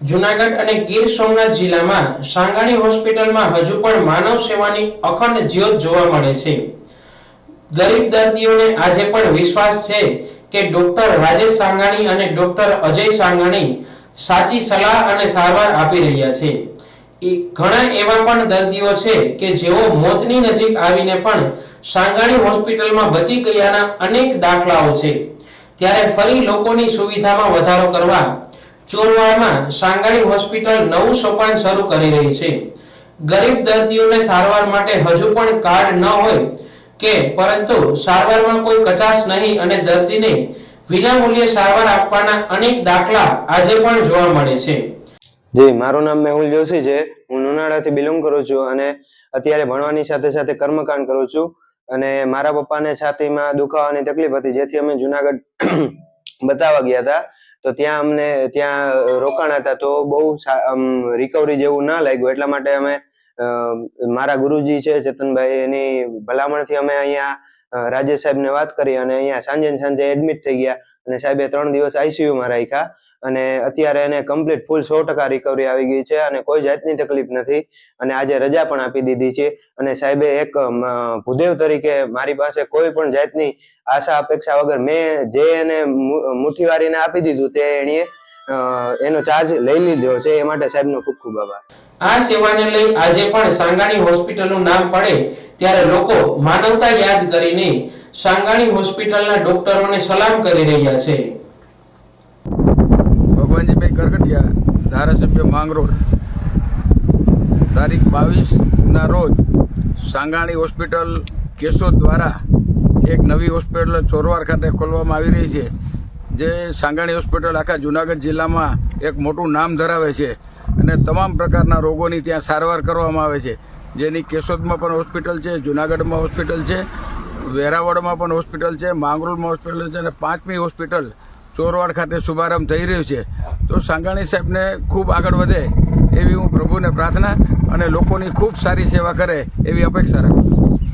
જૂનાગઢ અને ગીર સોમનાથ જિલ્લામાં સાંગાણી હોસ્પિટલમાં હજુ પણ માનવ સેવાની અખંડ જ્યોત જોવા મળે છે। ગરીબ દર્દીઓને આજે પણ વિશ્વાસ છે કે ડોક્ટર રાજેશ સાંગાણી અને ડોક્ટર અજય સાંગાણી સાચી સલાહ અને સારવાર આપી રહ્યા છે। ઘણા એવા પણ દર્દીઓ છે કે જેઓ મોતની નજીક આવીને પણ સાંગાણી હોસ્પિટલમાં બચી ગયાના અનેક દાખલાઓ છે। ત્યારે ફરી લોકોની સુવિધામાં વધારો કરવા ચોરવાડમાં સાંગાણી હોસ્પિટલ નવું સોપાન શરૂ કરી રહી છે। ગરીબ દર્દીઓને સારવાર માટે હજુ પણ કાર્ડ ન હોય કે પરંતુ સારવારમાં કોઈ કચાશ નહીં અને દર્દીને વિનામૂલ્યે સારવાર આપવાના અનેક દાખલા આજે પણ જોવા મળે છે। જી, મારું નામ મેહુલ જોશી છે। હું લુણાવાડાથી બિલોંગ કરું છું અને અત્યારે ભણવાની સાથે સાથે કર્મકાંડ કરું છું। અને મારા પપ્પાને છાતીમાં દુખાવાની તકલીફ હતી, જેથી અમે જુનાગઢ બતાવવા ગયા હતા। તો ત્યાં અમને રોકાણા હતા, તો બહુ રિકવરી જેવું ના લાગ્યું, એટલા માટે અમે મારા ગુરુજી છે ચેતનભાઈ, એની ભલામણથી અમે અહીંયા રાજેશ સાહેબને વાત કરી અને અહીંયા સાંજે એડમિટ થઈ ગયા અને સાહેબે 3 દિવસ આઈસીયુમાં રાખ્યા અને અત્યારે એને કમ્પ્લીટ ફૂલ 100% રિકવરી આવી ગઈ છે અને કોઈ જાતની તકલીફ નથી અને આજે રજા પણ આપી દીધી છે। અને સાહેબે એક ભૂદેવ તરીકે મારી પાસે કોઈ પણ જાતની આશા અપેક્ષા વગર મેં જે એને મુઠ્ઠીવારીને આપી દીધું તે એણે એનો ચાર્જ લઈ લીધો છે, એ માટે સાહેબનો ખૂબ ખૂબ આભાર। આ સેવાને લઈ આજે પણ સાંગાણી હોસ્પિટલનું નામ પડે ત્યારે લોકો માનવતા યાદ કરીને સાંગાણી હોસ્પિટલના ડોક્ટરોને સલામ કરી રહ્યા છે। ભગવાનજીભાઈ કરકટિયા, ધારાસભ્ય માંગરોળ, તારીખ 22ના રોજ સાંગાણી હોસ્પિટલ કેશોદ દ્વારા એક નવી હોસ્પિટલ ચોરવાડ ખાતે ખોલવામાં આવી રહી છે। જે સાંગાણી હોસ્પિટલ આખા જૂનાગઢ જિલ્લામાં એક મોટું નામ ધરાવે છે અને તમામ પ્રકારના રોગોની ત્યાં સારવાર કરવામાં આવે છે। જેની કેશોદમાં પણ હોસ્પિટલ છે, જૂનાગઢમાં હોસ્પિટલ છે, વેરાવળમાં પણ હોસ્પિટલ છે, માંગરોળમાં હોસ્પિટલ છે અને 5મી હોસ્પિટલ ચોરવાડ ખાતે શુભારંભ થઈ રહ્યું છે। તો સાંગાણી સાહેબને ખૂબ આગળ વધે એવી હું પ્રભુને પ્રાર્થના અને લોકોની ખૂબ સારી સેવા કરે એવી અપેક્ષા રાખું છું।